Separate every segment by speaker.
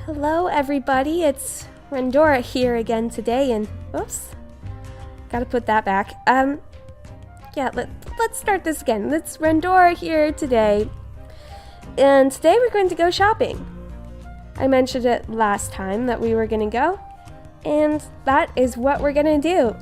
Speaker 1: Hello everybody, it's Rendora here again today, and oops, gotta put that back. Yeah, let's start this again. It's Rendora here today, and today we're going to go shopping. I mentioned it last time that we were gonna go, and that is what we're gonna do.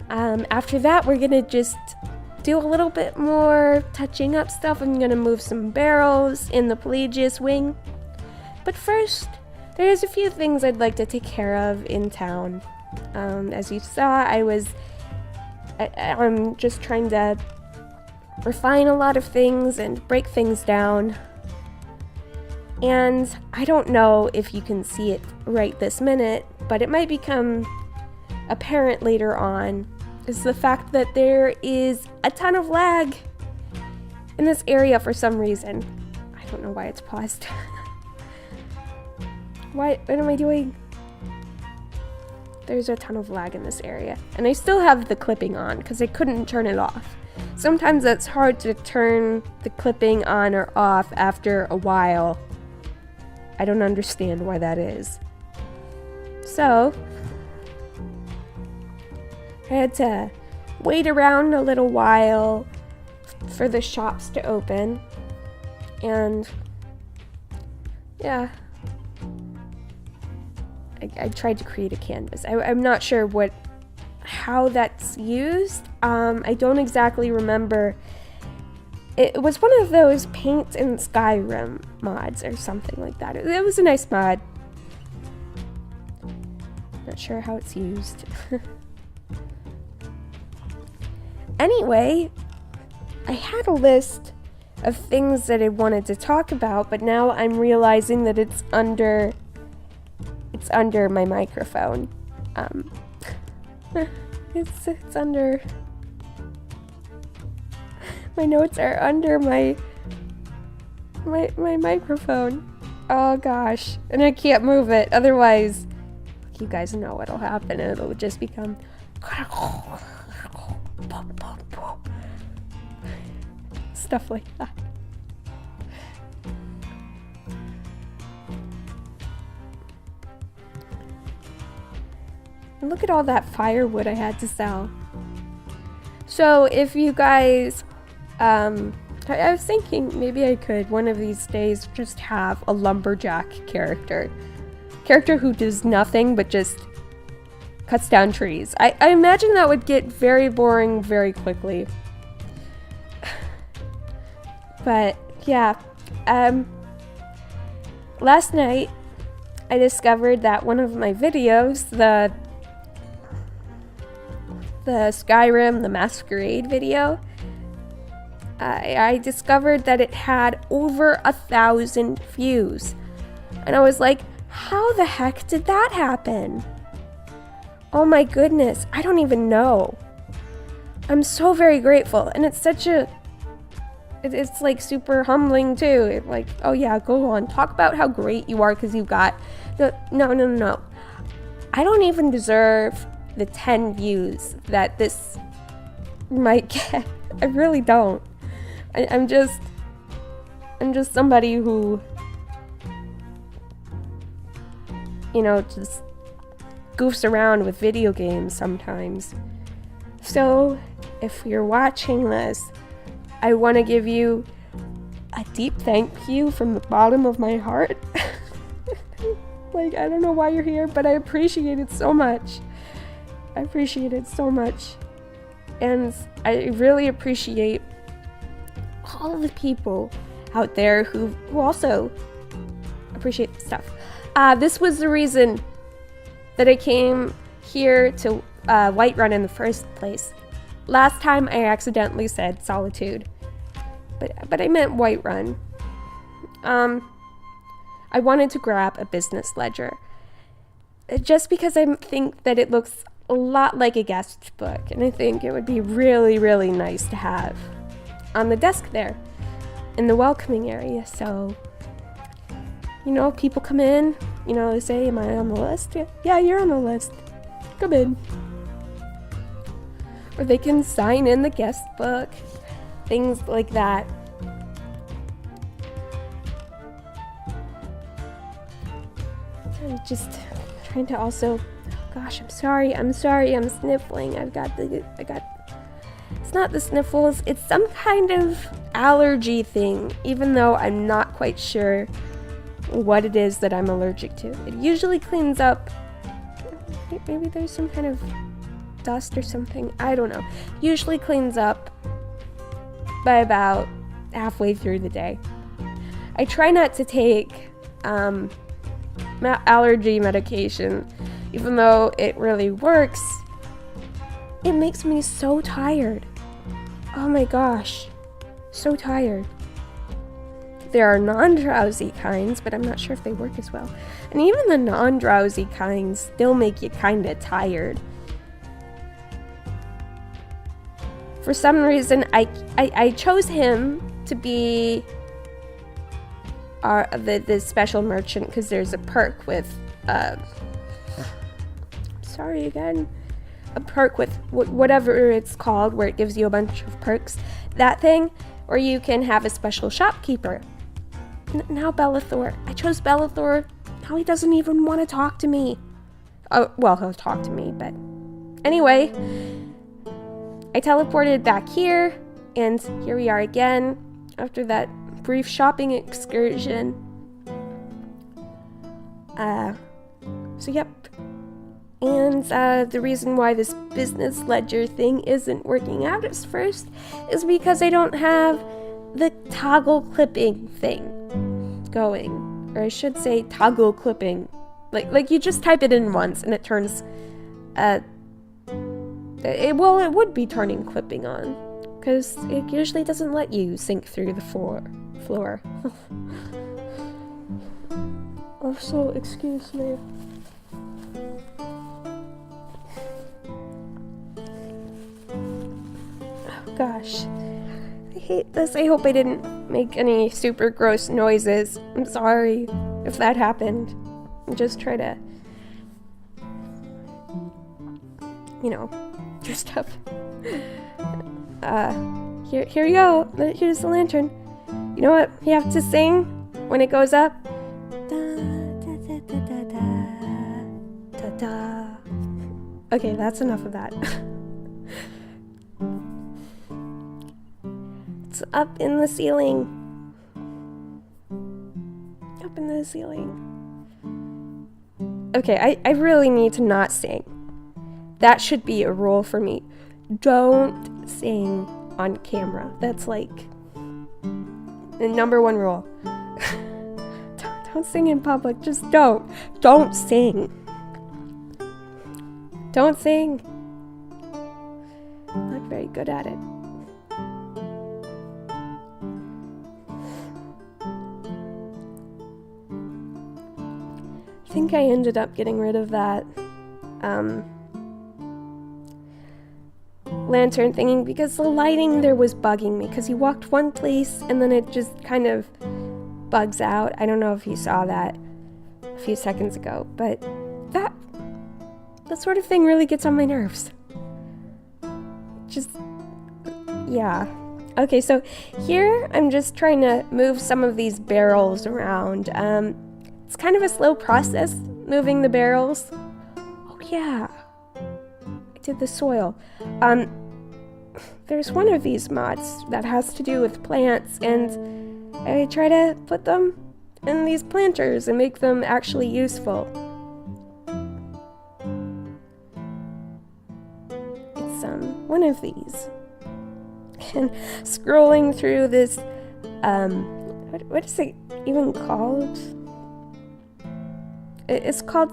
Speaker 1: After that, we're gonna just do a little bit more touching up stuff. I'm gonna move some barrels in the Pelagius wing. But first, there's a few things I'd like to take care of in town. As you saw, I'm just trying to refine a lot of things and break things down. And I don't know if you can see it right this minute, but it might become apparent later on, is the fact that there is a ton of lag in this area for some reason. I don't know why it's paused. What am I doing? There's a ton of lag in this area. And I still have the clipping on because I couldn't turn it off. Sometimes it's hard to turn the clipping on or off after a while. I don't understand why that is. So, I had to wait around a little while for the shops to open. And, yeah. I tried to create a canvas. I'm not sure how that's used. I don't exactly remember. It was one of those paint in SKYRIM mods or something like that. It was a nice mod. Not sure how it's used. Anyway, I had a list of things that I wanted to talk about, but now I'm realizing that it's under my microphone. It's under my notes are under my microphone. Oh gosh, and I can't move it. Otherwise, you guys know what'll happen. It'll just become stuff like that. Look at all that firewood I had to sell. So if you guys, I was thinking maybe I could one of these days just have a lumberjack character who does nothing but just cuts down trees. I imagine that would get very boring very quickly. But yeah, last night I discovered that one of my videos, the SKYRIM, the Masquerade video, I discovered that it had over 1,000 views. And I was like, how the heck did that happen? Oh my goodness, I don't even know. I'm so very grateful. And it's it's like super humbling too. Like, oh yeah, go on, talk about how great you are because you got no. I don't even deserve the 10 views that this might get. I really don't. I'm just somebody who, just goofs around with video games sometimes. So, if you're watching this, I want to give you a deep thank you from the bottom of my heart. Like, I don't know why you're here, but I appreciate it so much. I appreciate it so much. And I really appreciate all of the people out there who also appreciate the stuff. This was the reason that I came here to Whiterun in the first place. Last time I accidentally said Solitude, but I meant Whiterun. I wanted to grab a business ledger just because I think that it looks a lot like a guest book, and I think it would be really, really nice to have on the desk there in the welcoming area. So, people come in, they say, am I on the list? Yeah, you're on the list. Come in. Or they can sign in the guest book, things like that. I'm just trying to also, gosh, I'm sorry, I'm sniffling. It's not the sniffles, it's some kind of allergy thing, even though I'm not quite sure what it is that I'm allergic to. It usually cleans up, maybe there's some kind of dust or something, I don't know. Usually cleans up by about halfway through the day. I try not to take allergy medication, even though it really works. It makes me so tired. Oh my gosh, so tired. There are non-drowsy kinds, but I'm not sure if they work as well. And even the non-drowsy kinds still make you kind of tired. For some reason, I chose him to be the special merchant because there's a perk with sorry again, a perk with whatever it's called, where it gives you a bunch of perks. That thing, or you can have a special shopkeeper. Now Bellathor. I chose Bellathor. Now he doesn't even want to talk to me. Oh, well, he'll talk to me, but anyway, I teleported back here, and here we are again after that brief shopping excursion. So yep. And the reason why this business ledger thing isn't working out at first is because I don't have the toggle clipping thing going. Or I should say toggle clipping. Like you just type it in once and it turns, it would be turning clipping on. Because it usually doesn't let you sink through the floor. Also, excuse me. Gosh, I hate this. I hope I didn't make any super gross noises. I'm sorry if that happened. Just try to, do stuff. Here you go. Here's the lantern. You know what you have to sing when it goes up? Da, da, da, da, da, da, da. Okay, that's enough of that. It's up in the ceiling. Up in the ceiling. Okay, I really need to not sing. That should be a rule for me. Don't sing on camera. That's like the number one rule. Don't sing in public. Just don't. Don't sing. Don't sing. I'm not very good at it. I think I ended up getting rid of that lantern thingy because the lighting there was bugging me, because you walked one place and then it just kind of bugs out. I don't know if you saw that a few seconds ago, but that sort of thing really gets on my nerves. Just, yeah. Okay, so here I'm just trying to move some of these barrels around. It's kind of a slow process, moving the barrels. Oh yeah, I did the soil. There's one of these mods that has to do with plants, and I try to put them in these planters and make them actually useful. It's one of these. And scrolling through this, what is it even called? It's called,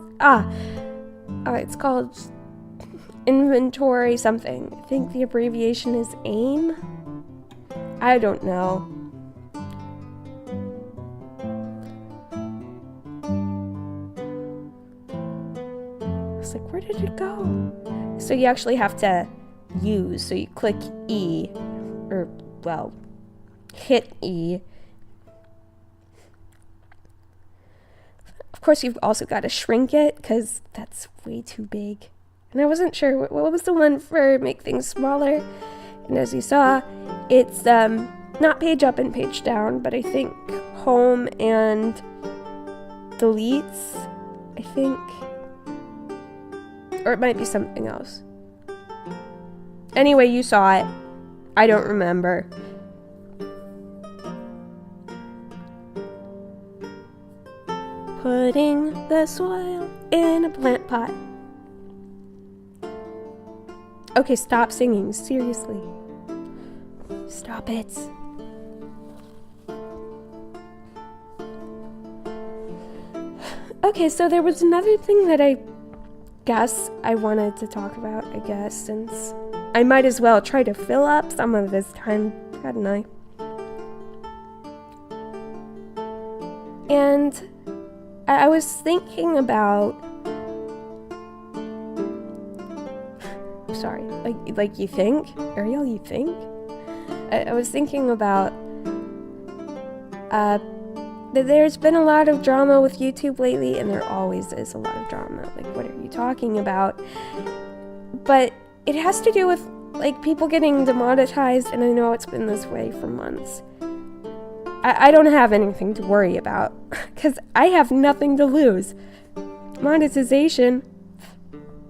Speaker 1: it's called inventory something. I think the abbreviation is AIM? I don't know. I was like, where did it go? So you actually have to use, so you click E, or, well, hit E. Of course, you've also got to shrink it, because that's way too big. And I wasn't sure what was the one for make things smaller. And as you saw, it's not page up and page down, but I think home and deletes. I think. Or it might be something else. Anyway, you saw it. I don't remember. Putting the soil in a plant pot. Okay, stop singing. Seriously. Stop it. Okay, so there was another thing that I guess I wanted to talk about, I guess, since I might as well try to fill up some of this time, hadn't I? And I was thinking about... Sorry, like you think? Ariel, you think? I was thinking about... there's been a lot of drama with YouTube lately, and there always is a lot of drama. Like, what are you talking about? But it has to do with, like, people getting demonetized, and I know it's been this way for months. I don't have anything to worry about, because I have nothing to lose. Monetization,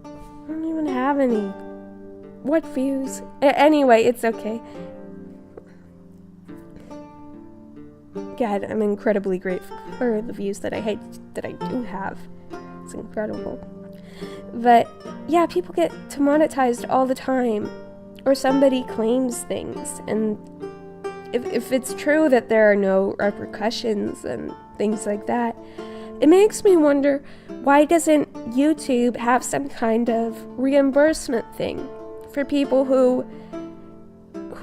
Speaker 1: I don't even have any. What views? Anyway, it's okay. God, I'm incredibly grateful for the views that I do have. It's incredible. But yeah, people get demonetized all the time, or somebody claims things, and if it's true that there are no repercussions and things like that, it makes me wonder, why doesn't YouTube have some kind of reimbursement thing for people who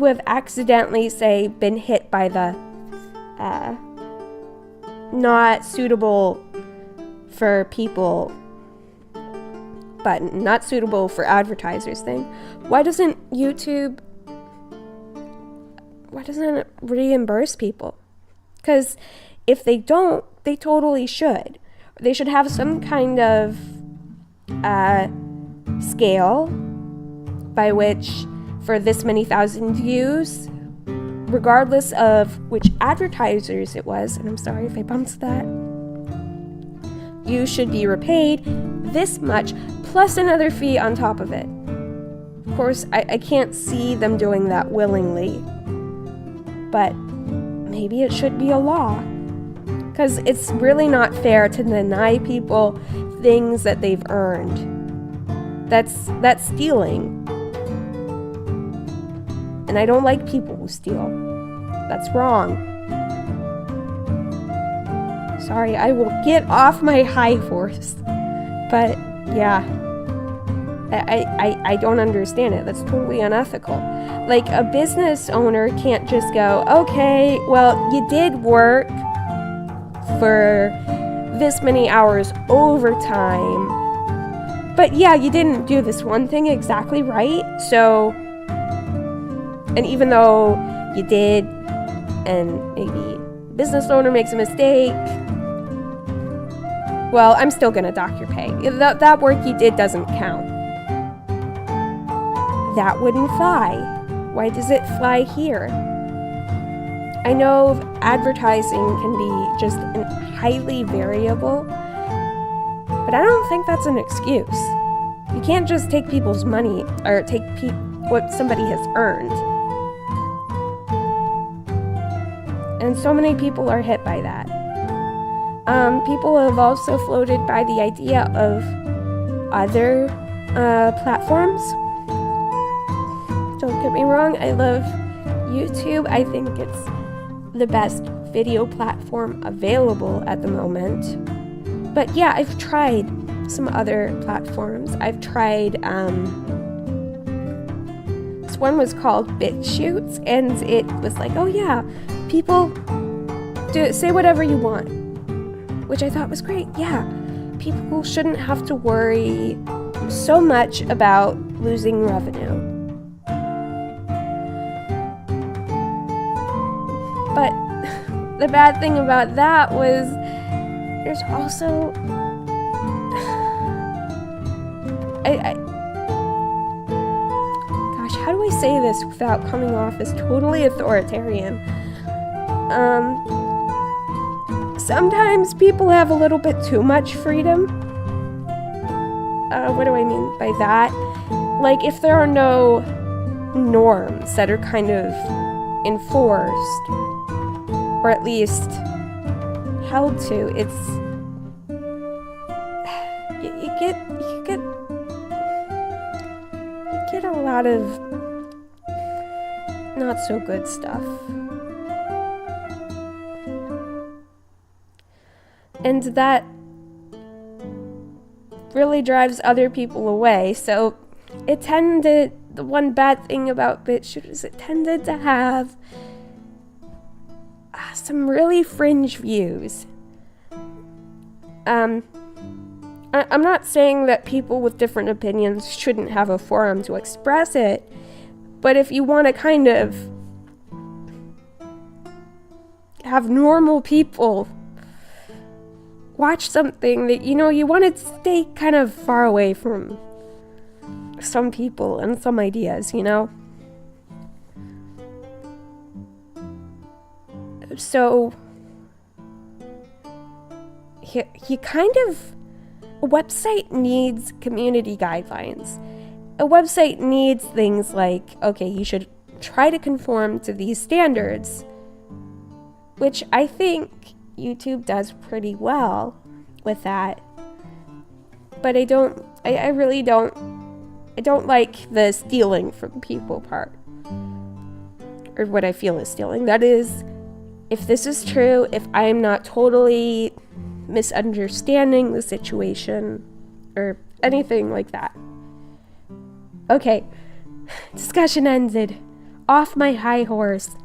Speaker 1: have accidentally, say, been hit by the not suitable for people but not suitable for advertisers thing? Why doesn't it reimburse people? Because if they don't, they totally should. They should have some kind of scale by which, for this many thousand views, regardless of which advertisers it was, and I'm sorry if I bumped that, you should be repaid this much plus another fee on top of it. Of course, I can't see them doing that willingly, but maybe it should be a law, because it's really not fair to deny people things that they've earned. That's stealing. And I don't like people who steal. That's wrong. Sorry, I will get off my high horse. But, yeah. I don't understand it. That's totally unethical. Like, a business owner can't just go, okay, well, you did work for this many hours overtime, but yeah, you didn't do this one thing exactly right, so... And even though you did, and maybe the business owner makes a mistake, well, I'm still gonna dock your pay. That work you did doesn't count. That wouldn't fly. Why does it fly here? I know advertising can be just highly variable, but I don't think that's an excuse. You can't just take people's money, or take what somebody has earned. And so many people are hit by that. People have also floated by the idea of other platforms. Don't get me wrong, I love YouTube. I think it's the best video platform available at the moment. But yeah, I've tried some other platforms. I've tried, this one was called BitChute, and it was like, oh yeah, people say whatever you want, which I thought was great. Yeah, people shouldn't have to worry so much about losing revenue. But the bad thing about that was there's also gosh, how do I say this without coming off as totally authoritarian? Sometimes people have a little bit too much freedom, what do I mean by that? Like, if there are no norms that are kind of enforced, or at least held to, it's you get a lot of not so good stuff. And that really drives other people away. So it tended, the one bad thing about BitChute is it tended to have some really fringe views. I'm not saying that people with different opinions shouldn't have a forum to express it, but if you want to kind of have normal people watch something that, you want to stay kind of far away from some people and some ideas, So, you kind of, a website needs community guidelines. A website needs things like, okay, you should try to conform to these standards, which I think YouTube does pretty well with that. But I don't like the stealing from people part. Or what I feel is stealing. That is, if this is true, if I'm not totally misunderstanding the situation, or anything like that. Okay, discussion ended. Off my high horse.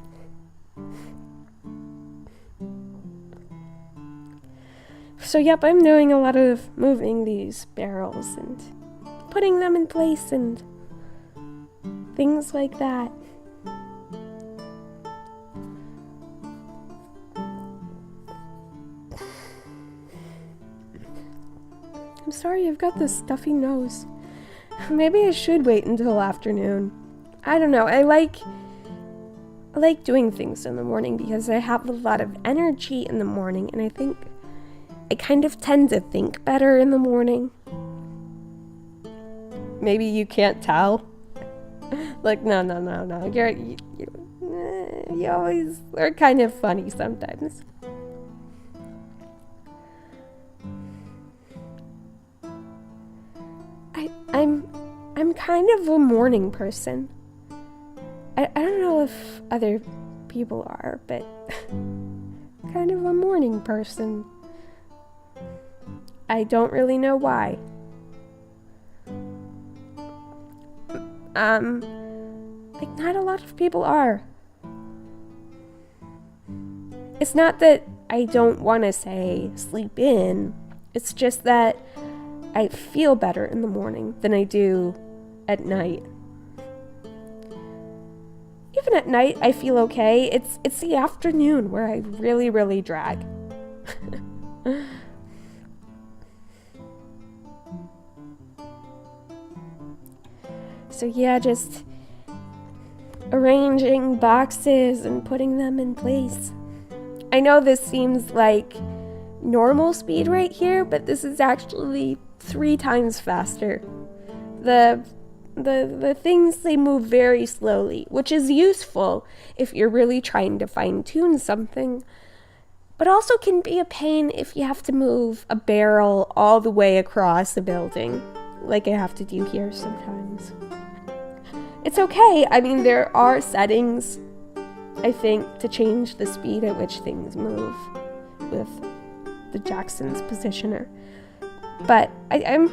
Speaker 1: So yep, I'm doing a lot of moving these barrels and putting them in place and things like that. I'm sorry, I've got this stuffy nose. Maybe I should wait until afternoon. I don't know, I like doing things in the morning because I have a lot of energy in the morning, and I think I kind of tend to think better in the morning. Maybe you can't tell. Like, no. You always are kind of funny sometimes. I'm kind of a morning person. I don't know if other people are, but kind of a morning person. I don't really know why. Like, not a lot of people are. It's not that I don't want to say sleep in. It's just that I feel better in the morning than I do at night. Even at night, I feel okay. It's the afternoon where I really, really drag. So yeah, just arranging boxes and putting them in place. I know this seems like normal speed right here, but this is actually 3 times faster. The things, they move very slowly, which is useful if you're really trying to fine-tune something, but also can be a pain if you have to move a barrel all the way across a building, like I have to do here sometimes. It's okay. I mean, there are settings, I think, to change the speed at which things move with the Jackson's positioner. But I'm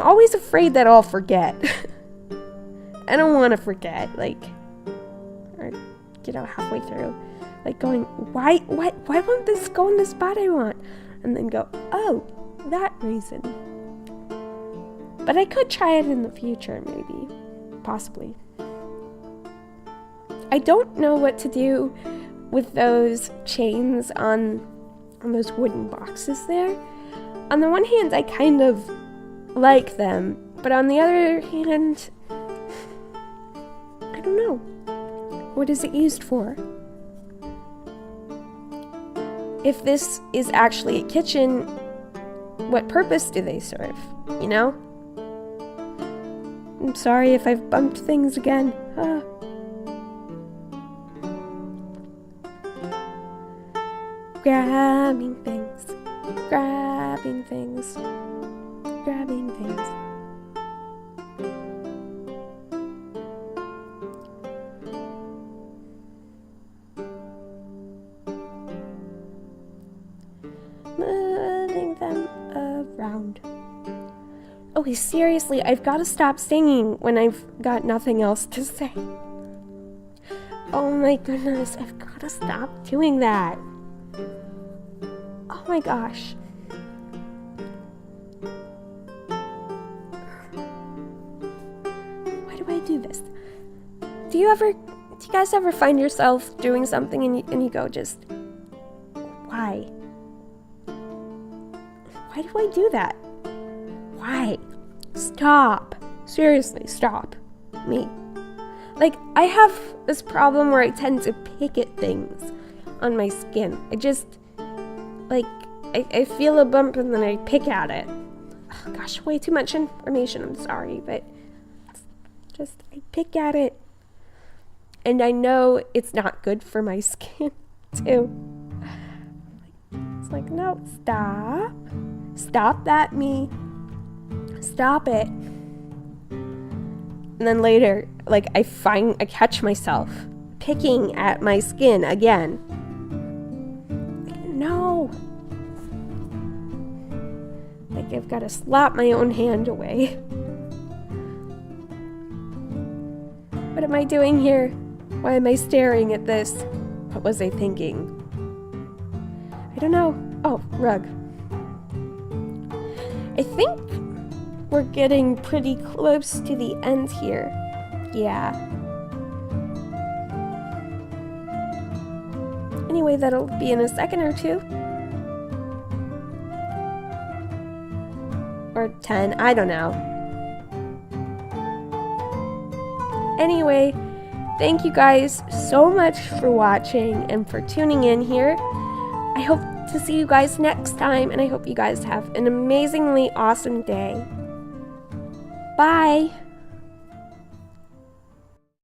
Speaker 1: always afraid that I'll forget. I don't want to forget, or halfway through, going, why won't this go in the spot I want? And then go, oh, that reason. But I could try it in the future, maybe. Possibly. I don't know what to do with those chains on those wooden boxes there. On the one hand, I kind of like them, but on the other hand, I don't know. What is it used for? If this is actually a kitchen, what purpose do they serve, you know? I'm sorry if I've bumped things again. Grabbing things, grabbing things, grabbing things. Moving them around. Okay, seriously, I've got to stop singing when I've got nothing else to say. Oh my goodness, I've got to stop doing that. Oh my gosh. Why do I do this? Do you guys ever find yourself doing something and you go just, why? Why do I do that? Why? Stop. Seriously, stop. Me. Like, I have this problem where I tend to pick at things on my skin. I feel a bump and then I pick at it. Oh, gosh, way too much information. I'm sorry, but just, I pick at it. And I know it's not good for my skin, too. It's like, no, stop. Stop that, me. Stop it. And then later, like, I catch myself picking at my skin again. Like, no. Like, I've got to slap my own hand away. What am I doing here? Why am I staring at this? What was I thinking? I don't know. Oh, rug. I think we're getting pretty close to the end here. Yeah. Anyway, that'll be in a second or two. Or 10, I don't know. Anyway, thank you guys so much for watching and for tuning in here. I hope to see you guys next time, and I hope you guys have an amazingly awesome day. Bye!